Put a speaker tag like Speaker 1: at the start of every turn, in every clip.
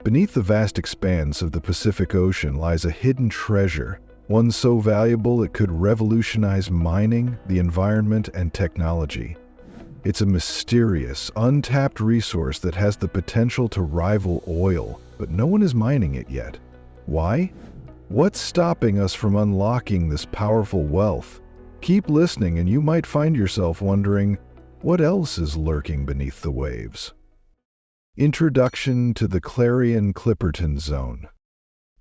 Speaker 1: Beneath the vast expanse of the Pacific Ocean lies a hidden treasure, one so valuable it could revolutionize mining, the environment, and technology. It's a mysterious, untapped resource that has the potential to rival oil, but no one is mining it yet. Why? What's stopping us from unlocking this powerful wealth? Keep listening and you might find yourself wondering, what else is lurking beneath the waves? Introduction to the Clarion-Clipperton Zone.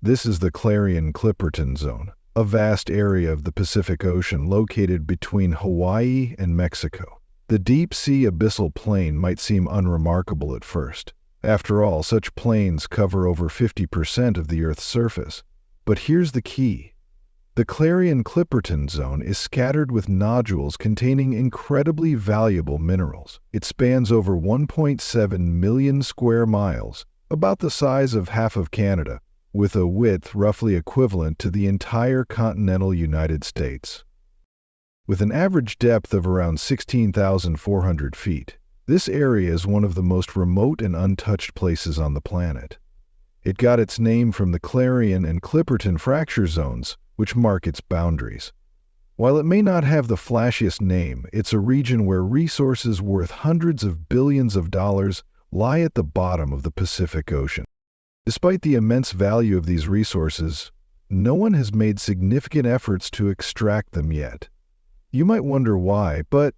Speaker 1: This is the Clarion-Clipperton Zone, a vast area of the Pacific Ocean located between Hawaii and Mexico. The deep-sea abyssal plain might seem unremarkable at first. After all, such plains cover over 50% of the Earth's surface. But here's the key. The Clarion-Clipperton Zone is scattered with nodules containing incredibly valuable minerals. It spans over 1.7 million square miles, about the size of half of Canada, with a width roughly equivalent to the entire continental United States. With an average depth of around 16,400 feet, this area is one of the most remote and untouched places on the planet. It got its name from the Clarion and Clipperton fracture zones, which mark its boundaries. While it may not have the flashiest name, it's a region where resources worth hundreds of billions of dollars lie at the bottom of the Pacific Ocean. Despite the immense value of these resources, no one has made significant efforts to extract them yet. You might wonder why, but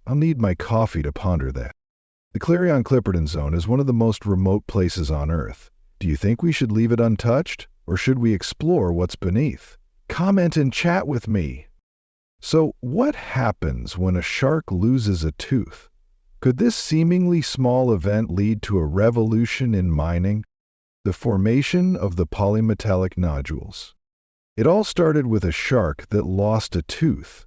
Speaker 1: I'll need my coffee to ponder that. The Clarion-Clipperton Zone is one of the most remote places on Earth. Do you think we should leave it untouched? Or should we explore what's beneath? Comment and chat with me. So, what happens when a shark loses a tooth? Could this seemingly small event lead to a revolution in mining? The formation of the polymetallic nodules. It all started with a shark that lost a tooth.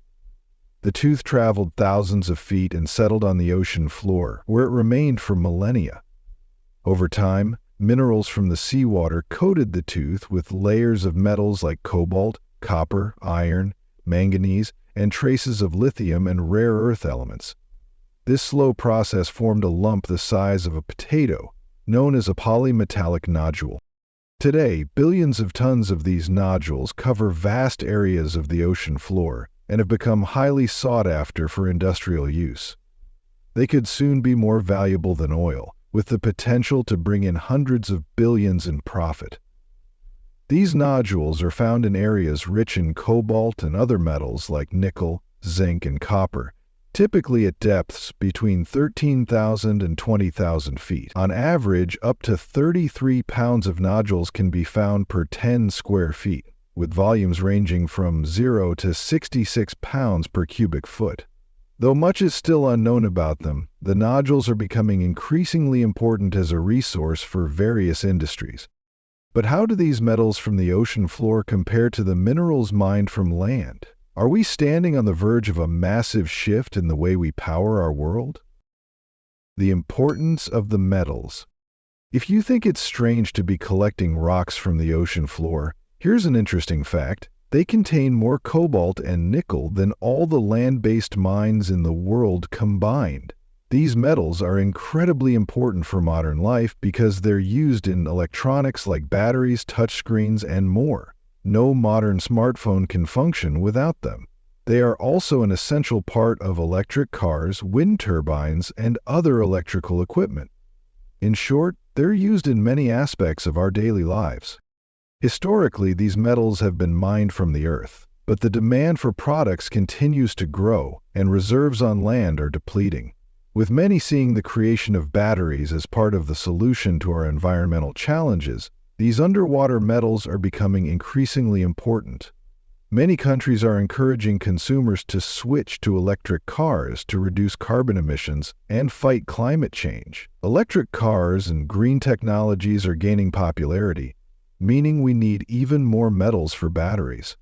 Speaker 1: The tooth traveled thousands of feet and settled on the ocean floor, where it remained for millennia. Over time, minerals from the seawater coated the tooth with layers of metals like cobalt, copper, iron, manganese, and traces of lithium and rare earth elements. This slow process formed a lump the size of a potato, known as a polymetallic nodule. Today, billions of tons of these nodules cover vast areas of the ocean floor and have become highly sought after for industrial use. They could soon be more valuable than oil, with the potential to bring in hundreds of billions in profit. These nodules are found in areas rich in cobalt and other metals like nickel, zinc, and copper, typically at depths between 13,000 and 20,000 feet. On average, up to 33 pounds of nodules can be found per 10 square feet, with volumes ranging from 0 to 66 pounds per cubic foot. Though much is still unknown about them, the nodules are becoming increasingly important as a resource for various industries. But how do these metals from the ocean floor compare to the minerals mined from land? Are we standing on the verge of a massive shift in the way we power our world? The importance of the metals. If you think it's strange to be collecting rocks from the ocean floor, here's an interesting fact. They contain more cobalt and nickel than all the land-based mines in the world combined. These metals are incredibly important for modern life because they're used in electronics like batteries, touchscreens, and more. No modern smartphone can function without them. They are also an essential part of electric cars, wind turbines, and other electrical equipment. In short, they're used in many aspects of our daily lives. Historically, these metals have been mined from the earth, but the demand for products continues to grow, and reserves on land are depleting. With many seeing the creation of batteries as part of the solution to our environmental challenges, these underwater metals are becoming increasingly important. Many countries are encouraging consumers to switch to electric cars to reduce carbon emissions and fight climate change. Electric cars and green technologies are gaining popularity, meaning we need even more metals for batteries.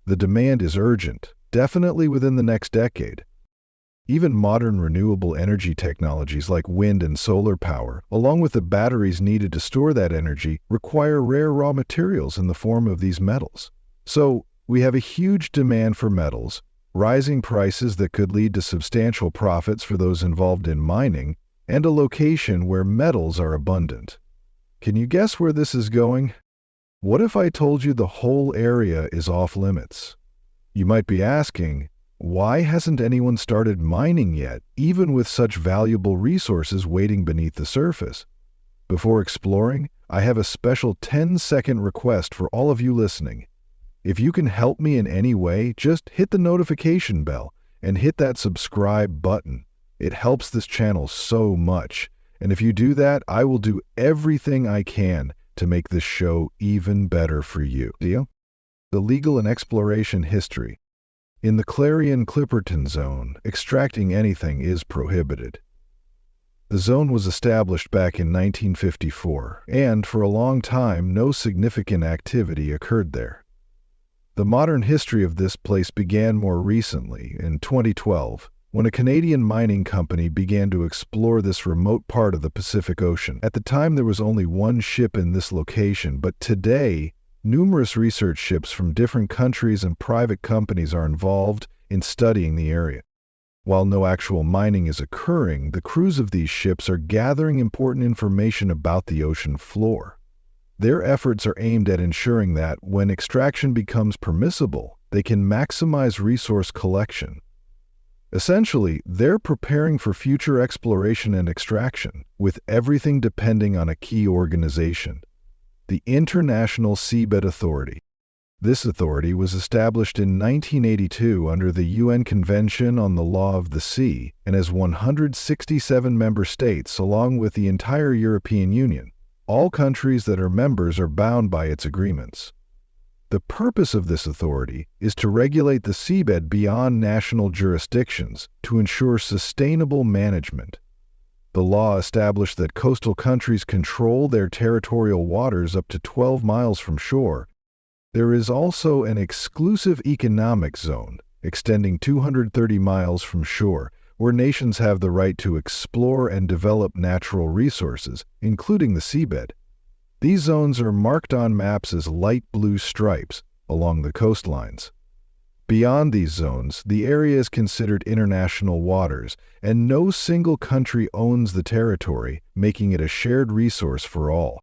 Speaker 1: The demand is urgent, definitely within the next decade. Even modern renewable energy technologies like wind and solar power, along with the batteries needed to store that energy, require rare raw materials in the form of these metals. So, we have a huge demand for metals, rising prices that could lead to substantial profits for those involved in mining, and a location where metals are abundant. Can you guess where this is going? What if I told you the whole area is off limits? You might be asking, why hasn't anyone started mining yet, even with such valuable resources waiting beneath the surface? Before exploring, I have a special 10-second request for all of you listening. If you can help me in any way, just hit the notification bell and hit that subscribe button. It helps this channel so much. And if you do that, I will do everything I can to make this show even better for you. Deal? The legal and exploration history. In the Clarion-Clipperton Zone, extracting anything is prohibited. The zone was established back in 1954, and for a long time, no significant activity occurred there. The modern history of this place began more recently, in 2012, when a Canadian mining company began to explore this remote part of the Pacific Ocean. At the time, there was only one ship in this location, but today, numerous research ships from different countries and private companies are involved in studying the area. While no actual mining is occurring, the crews of these ships are gathering important information about the ocean floor. Their efforts are aimed at ensuring that, when extraction becomes permissible, they can maximize resource collection. Essentially, they're preparing for future exploration and extraction, with everything depending on a key organization: the International Seabed Authority. This authority was established in 1982 under the UN Convention on the Law of the Sea and has 167 member states along with the entire European Union. All countries that are members are bound by its agreements. The purpose of this authority is to regulate the seabed beyond national jurisdictions to ensure sustainable management. The law established that coastal countries control their territorial waters up to 12 miles from shore. There is also an exclusive economic zone extending 230 miles from shore, where nations have the right to explore and develop natural resources, including the seabed. These zones are marked on maps as light blue stripes along the coastlines. Beyond these zones, the area is considered international waters, and no single country owns the territory, making it a shared resource for all.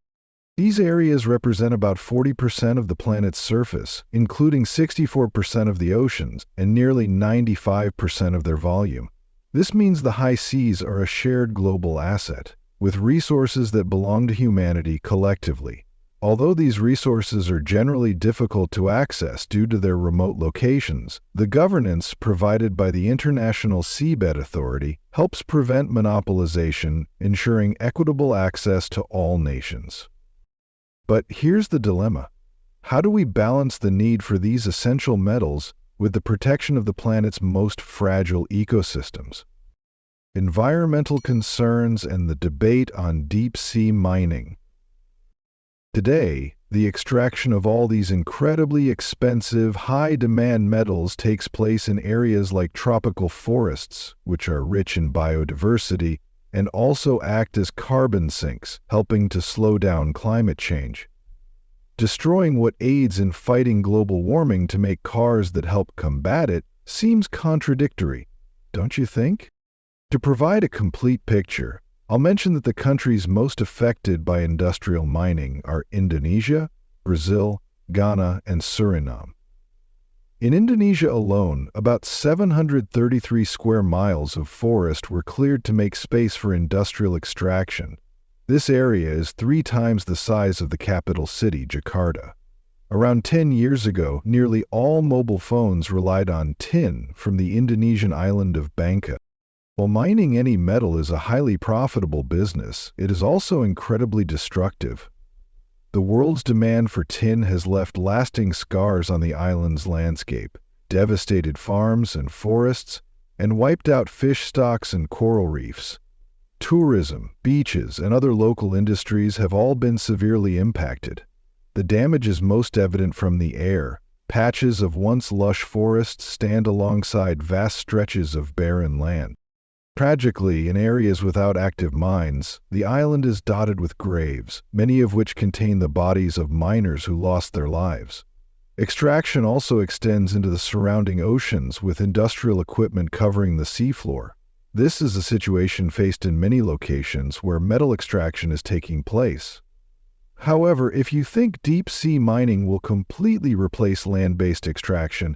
Speaker 1: These areas represent about 40% of the planet's surface, including 64% of the oceans and nearly 95% of their volume. This means the high seas are a shared global asset, with resources that belong to humanity collectively. Although these resources are generally difficult to access due to their remote locations, the governance provided by the International Seabed Authority helps prevent monopolization, ensuring equitable access to all nations. But here's the dilemma. How do we balance the need for these essential metals with the protection of the planet's most fragile ecosystems? Environmental concerns and the debate on deep-sea mining. Today, the extraction of all these incredibly expensive, high-demand metals takes place in areas like tropical forests, which are rich in biodiversity, and also act as carbon sinks, helping to slow down climate change. Destroying what aids in fighting global warming to make cars that help combat it seems contradictory, don't you think? To provide a complete picture, I'll mention that the countries most affected by industrial mining are Indonesia, Brazil, Ghana, and Suriname. In Indonesia alone, about 733 square miles of forest were cleared to make space for industrial extraction. This area is 3 times the size of the capital city, Jakarta. Around 10 years ago, nearly all mobile phones relied on tin from the Indonesian island of Bangka. While mining any metal is a highly profitable business, it is also incredibly destructive. The world's demand for tin has left lasting scars on the island's landscape, devastated farms and forests, and wiped out fish stocks and coral reefs. Tourism, beaches, and other local industries have all been severely impacted. The damage is most evident from the air. Patches of once lush forests stand alongside vast stretches of barren land. Tragically, in areas without active mines, the island is dotted with graves, many of which contain the bodies of miners who lost their lives. Extraction also extends into the surrounding oceans, with industrial equipment covering the seafloor. This is a situation faced in many locations where metal extraction is taking place. However, if you think deep-sea mining will completely replace land-based extraction,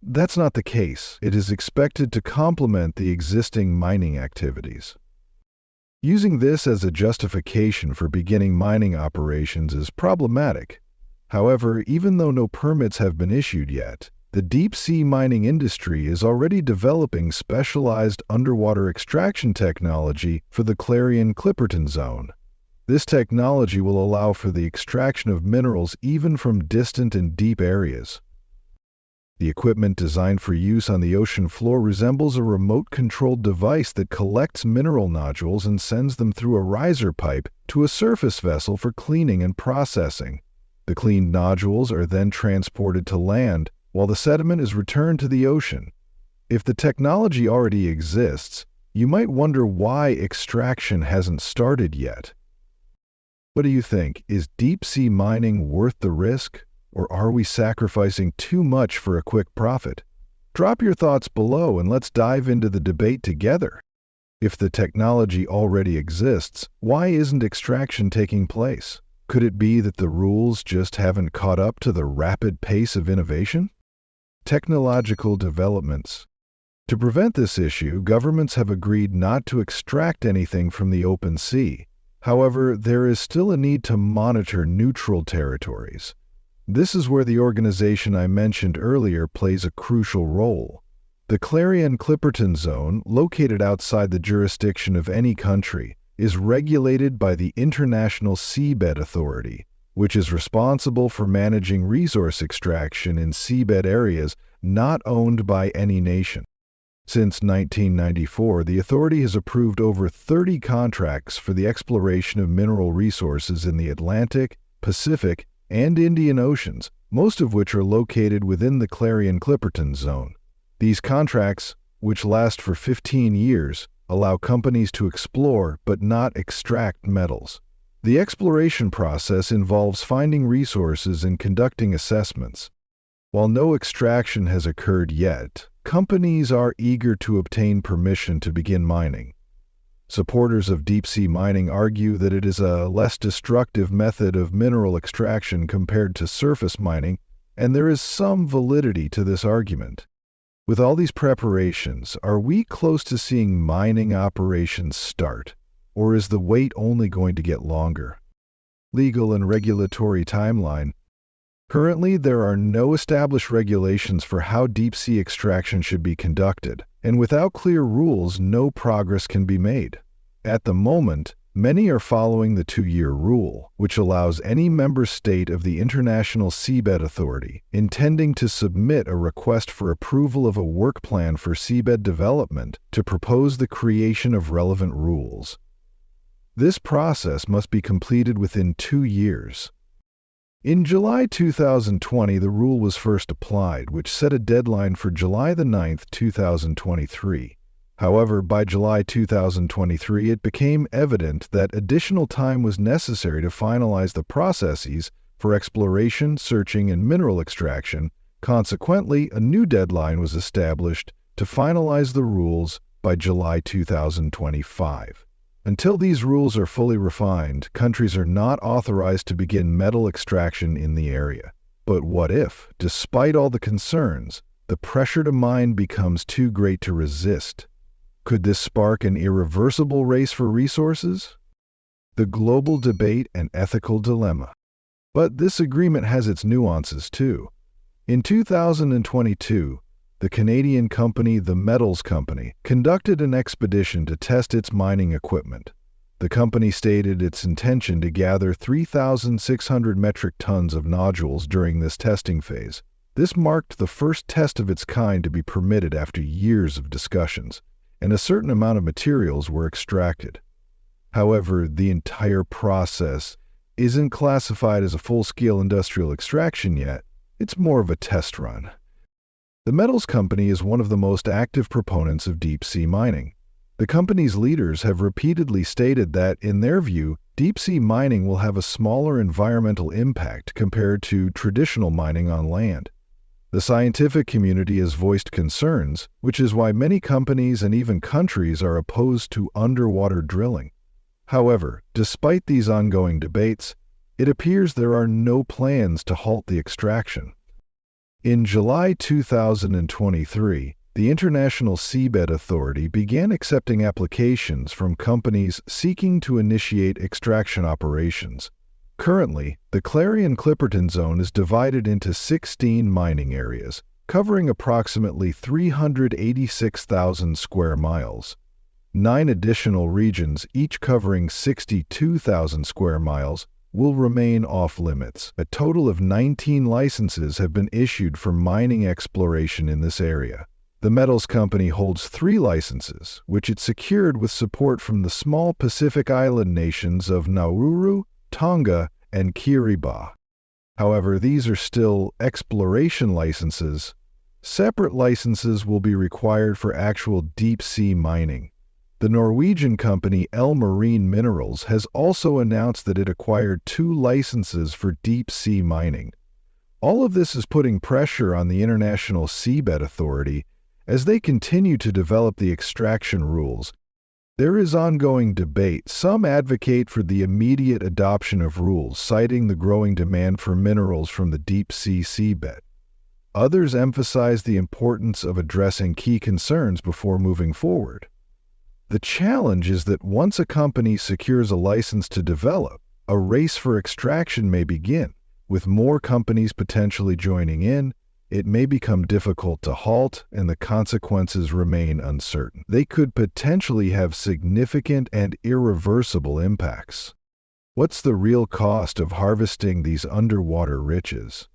Speaker 1: that's not the case. It is expected to complement the existing mining activities. Using this as a justification for beginning mining operations is problematic. However, even though no permits have been issued yet, the deep-sea mining industry is already developing specialized underwater extraction technology for the Clarion-Clipperton Zone. This technology will allow for the extraction of minerals even from distant and deep areas. The equipment designed for use on the ocean floor resembles a remote-controlled device that collects mineral nodules and sends them through a riser pipe to a surface vessel for cleaning and processing. The cleaned nodules are then transported to land, while the sediment is returned to the ocean. If the technology already exists, you might wonder why extraction hasn't started yet. What do you think? Is deep-sea mining worth the risk? Or are we sacrificing too much for a quick profit? Drop your thoughts below and let's dive into the debate together. If the technology already exists, why isn't extraction taking place? Could it be that the rules just haven't caught up to the rapid pace of innovation? Technological developments. To prevent this issue, governments have agreed not to extract anything from the open sea. However, there is still a need to monitor neutral territories. This is where the organization I mentioned earlier plays a crucial role. The Clarion-Clipperton Zone, located outside the jurisdiction of any country, is regulated by the International Seabed Authority, which is responsible for managing resource extraction in seabed areas not owned by any nation. Since 1994, the authority has approved over 30 contracts for the exploration of mineral resources in the Atlantic, Pacific, and Indian Oceans, most of which are located within the Clarion-Clipperton Zone. These contracts, which last for 15 years, allow companies to explore but not extract metals. The exploration process involves finding resources and conducting assessments. While no extraction has occurred yet, companies are eager to obtain permission to begin mining. Supporters of deep-sea mining argue that it is a less destructive method of mineral extraction compared to surface mining, and there is some validity to this argument. With all these preparations, are we close to seeing mining operations start, or is the wait only going to get longer? Legal and regulatory timeline. Currently, there are no established regulations for how deep-sea extraction should be conducted, and without clear rules, no progress can be made. At the moment, many are following the 2-year rule, which allows any member state of the International Seabed Authority intending to submit a request for approval of a work plan for seabed development to propose the creation of relevant rules. This process must be completed within 2 years. In July 2020, the rule was first applied, which set a deadline for July 9, 2023. However, by July 2023, it became evident that additional time was necessary to finalize the processes for exploration, searching, and mineral extraction. Consequently, a new deadline was established to finalize the rules by July 2025. Until these rules are fully refined, countries are not authorized to begin metal extraction in the area. But what if, despite all the concerns, the pressure to mine becomes too great to resist? Could this spark an irreversible race for resources? The global debate and ethical dilemma. But this agreement has its nuances too. In 2022, the Canadian company The Metals Company conducted an expedition to test its mining equipment. The company stated its intention to gather 3,600 metric tons of nodules during this testing phase. This marked the first test of its kind to be permitted after years of discussions, and a certain amount of materials were extracted. However, the entire process isn't classified as a full-scale industrial extraction yet. It's more of a test run. The Metals Company is one of the most active proponents of deep-sea mining. The company's leaders have repeatedly stated that, in their view, deep-sea mining will have a smaller environmental impact compared to traditional mining on land. The scientific community has voiced concerns, which is why many companies and even countries are opposed to underwater drilling. However, despite these ongoing debates, it appears there are no plans to halt the extraction. In July 2023, the International Seabed Authority began accepting applications from companies seeking to initiate extraction operations. Currently, the Clarion-Clipperton Zone is divided into 16 mining areas, covering approximately 386,000 square miles. 9 additional regions, each covering 62,000 square miles, will remain off-limits. A total of 19 licenses have been issued for mining exploration in this area. The metals company holds 3 licenses, which it secured with support from the small Pacific island nations of Nauru, Tonga, and Kiribati. However, these are still exploration licenses. Separate licenses will be required for actual deep-sea mining. The Norwegian company L Marine Minerals has also announced that it acquired 2 licenses for deep-sea mining. All of this is putting pressure on the International Seabed Authority as they continue to develop the extraction rules. There is ongoing debate. Some advocate for the immediate adoption of rules, citing the growing demand for minerals from the deep-sea seabed. Others emphasize the importance of addressing key concerns before moving forward. The challenge is that once a company secures a license to develop, a race for extraction may begin. With more companies potentially joining in, it may become difficult to halt, and the consequences remain uncertain. They could potentially have significant and irreversible impacts. What's the real cost of harvesting these underwater riches?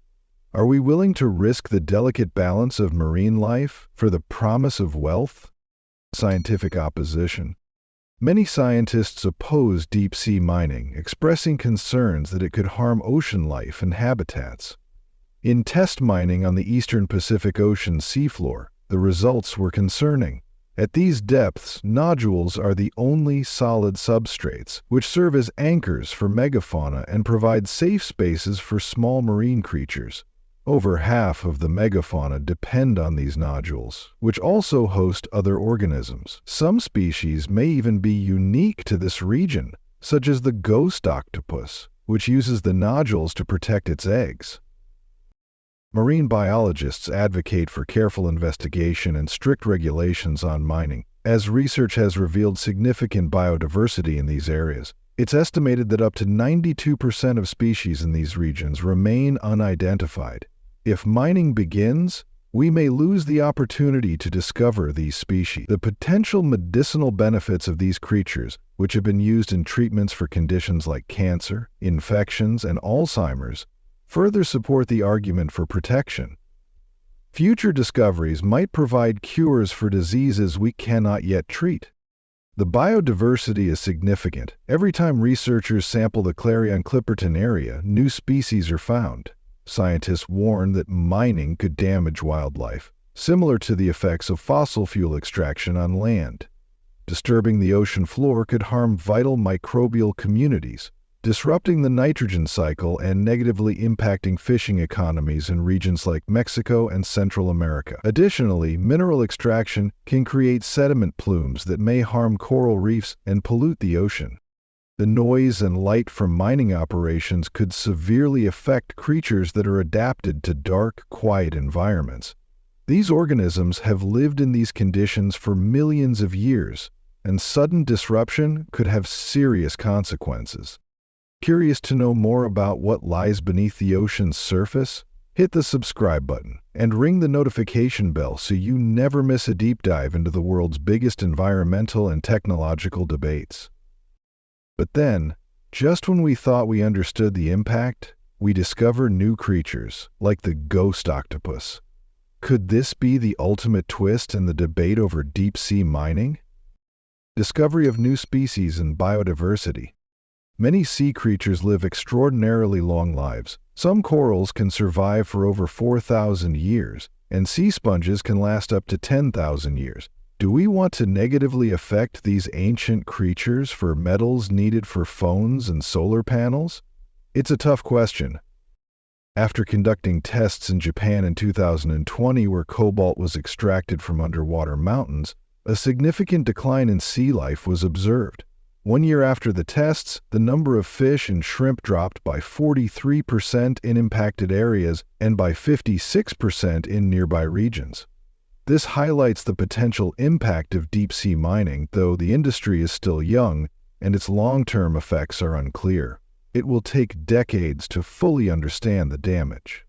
Speaker 1: Are we willing to risk the delicate balance of marine life for the promise of wealth? Scientific opposition. Many scientists oppose deep-sea mining, expressing concerns that it could harm ocean life and habitats. In test mining on the eastern Pacific Ocean seafloor, the results were concerning. At these depths, nodules are the only solid substrates, which serve as anchors for megafauna and provide safe spaces for small marine creatures. Over half of the megafauna depend on these nodules, which also host other organisms. Some species may even be unique to this region, such as the ghost octopus, which uses the nodules to protect its eggs. Marine biologists advocate for careful investigation and strict regulations on mining, as research has revealed significant biodiversity in these areas. It's estimated that up to 92% of species in these regions remain unidentified. If mining begins, we may lose the opportunity to discover these species. The potential medicinal benefits of these creatures, which have been used in treatments for conditions like cancer, infections, and Alzheimer's, further support the argument for protection. Future discoveries might provide cures for diseases we cannot yet treat. The biodiversity is significant. Every time researchers sample the Clarion-Clipperton area, new species are found. Scientists warn that mining could damage wildlife, similar to the effects of fossil fuel extraction on land. Disturbing the ocean floor could harm vital microbial communities, disrupting the nitrogen cycle and negatively impacting fishing economies in regions like Mexico and Central America. Additionally, mineral extraction can create sediment plumes that may harm coral reefs and pollute the ocean. The noise and light from mining operations could severely affect creatures that are adapted to dark, quiet environments. These organisms have lived in these conditions for millions of years, and sudden disruption could have serious consequences. Curious to know more about what lies beneath the ocean's surface? Hit the subscribe button and ring the notification bell so you never miss a deep dive into the world's biggest environmental and technological debates. But then, just when we thought we understood the impact, we discover new creatures, like the ghost octopus. Could this be the ultimate twist in the debate over deep-sea mining? Discovery of new species and biodiversity. Many sea creatures live extraordinarily long lives. Some corals can survive for over 4,000 years, and sea sponges can last up to 10,000 years. Do we want to negatively affect these ancient creatures for metals needed for phones and solar panels? It's a tough question. After conducting tests in Japan in 2020 where cobalt was extracted from underwater mountains, a significant decline in sea life was observed. 1 year after the tests, the number of fish and shrimp dropped by 43% in impacted areas and by 56% in nearby regions. This highlights the potential impact of deep-sea mining, though the industry is still young and its long-term effects are unclear. It will take decades to fully understand the damage.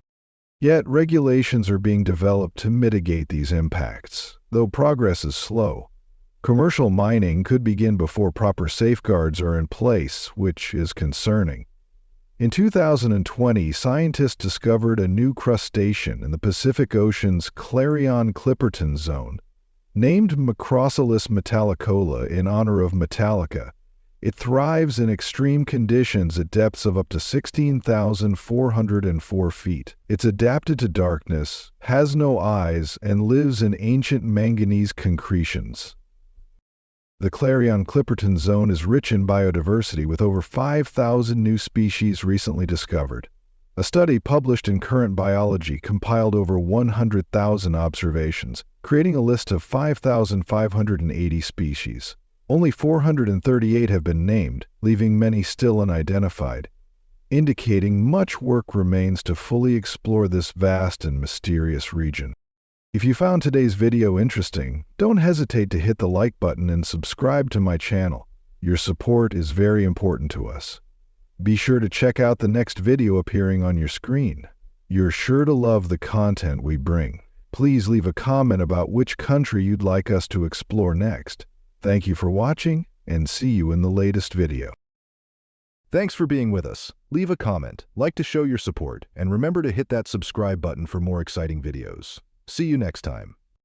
Speaker 1: Yet, regulations are being developed to mitigate these impacts, though progress is slow. Commercial mining could begin before proper safeguards are in place, which is concerning. In 2020, scientists discovered a new crustacean in the Pacific Ocean's Clarion-Clipperton Zone. Named Macrocylus metallicola in honor of Metallica, it thrives in extreme conditions at depths of up to 16,404 feet. It's adapted to darkness, has no eyes, and lives in ancient manganese concretions. The Clarion-Clipperton Zone is rich in biodiversity with over 5,000 new species recently discovered. A study published in Current Biology compiled over 100,000 observations, creating a list of 5,580 species. Only 438 have been named, leaving many still unidentified, indicating much work remains to fully explore this vast and mysterious region. If you found today's video interesting, don't hesitate to hit the like button and subscribe to my channel. Your support is very important to us. Be sure to check out the next video appearing on your screen. You're sure to love the content we bring. Please leave a comment about which country you'd like us to explore next. Thank you for watching, and see you in the latest video. Thanks for being with us. Leave a comment, like to show your support, and remember to hit that subscribe button for more exciting videos. See you next time.